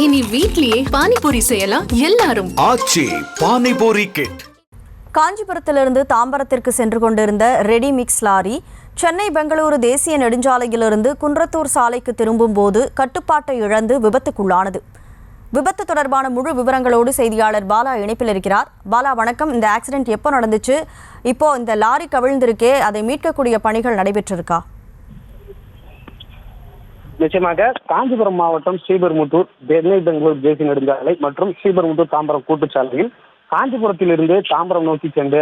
இனி வீட்லயே பானிபூரி செய்யலாம் எல்லாரும். ஆச்சி பானிபூரி கிட். காஞ்சிபுரத்திலிருந்து தாம்பரத்திற்கு சென்று கொண்டிருந்த ready mix lorry Chennai Bengaluru தேசிய நெடுஞ்சாலையிலிருந்து குன்றத்தூர் சாலைக்கு திரும்பும் போது கட்டுப்பாட்டை இழந்து விபத்துக்குள்ளானது. விபத்து தொடர்பான முழு விவரங்களோடு செய்தியாளர் பாலா இணைப்பில் இருக்கிறார். பாலா வணக்கம். இந்த ஆக்சிடென்ட் எப்போ நடந்துச்சு? இப்போ இந்த லாரி கவிழ்ந்திருக்கே, அதை மீட்கக்கூடிய பணிகள் நடைபெற்றிருக்கா? நிச்சயமாக காஞ்சிபுரம் மாவட்டம் ஸ்ரீபெரும்புதூர் சென்னை பெங்களூர் தேசிய நெடுஞ்சாலை மற்றும் ஸ்ரீபெரும்புதூர் தாம்பரம் கூட்டுச்சாலையில் காஞ்சிபுரத்திலிருந்து தாம்பரம் நோக்கி சென்று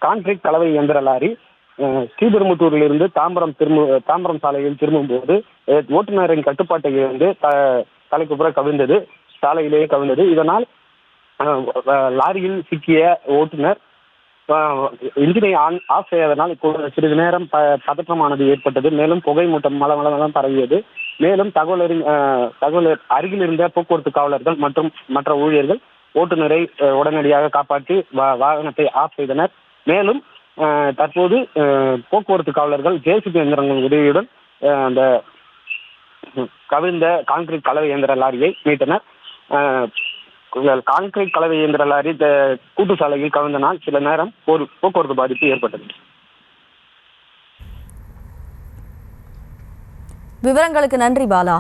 கான்கிரீட் கலவை இயந்திர லாரி ஸ்ரீபெரும்புதூரிலிருந்து தாம்பரம் சாலையில் திரும்பும் போது ஓட்டுநரின் கட்டுப்பாட்டை இழந்து தலைக்குப்புற கவிழ்ந்தது, சாலையிலேயே கவிழ்ந்தது. இதனால் லாரியில் சிக்கிய ஓட்டுநர் இன்ஜினை ஆஃப் செய்வதனால் இப்போது சிறிது நேரம் பதற்றமானது ஏற்பட்டது. மேலும் புகை மூட்டம் மலம் பரவியது. மேலும் தகவல் அருகில் இருந்த போக்குவரத்து காவலர்கள் மற்றும் மற்ற ஊழியர்கள் ஓட்டுநரை உடனடியாக காப்பாற்றி வாகனத்தை ஆஃப் செய்தனர். மேலும் தற்போது போக்குவரத்து காவலர்கள் ஜேசிபி இயந்திரங்கள் உதவியுடன் அந்த கவிழ்ந்த கான்கிரீட் கலவை இயந்திர லாரியை மீட்டனர். கான்கிரீட் கலவை இயந்திர லாரி கூட்டு சாலையில் கவிழ்ந்தனால் சில நேரம் ஒரு போக்குவரத்து பாதிப்பு ஏற்பட்டது. விவரங்களுக்கு நன்றி பாலா.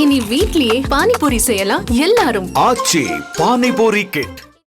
இனி வீட்லயே பானிபூரி செய்யலாம் எல்லாரும். ஆச்சி பானிபூரி கிட்.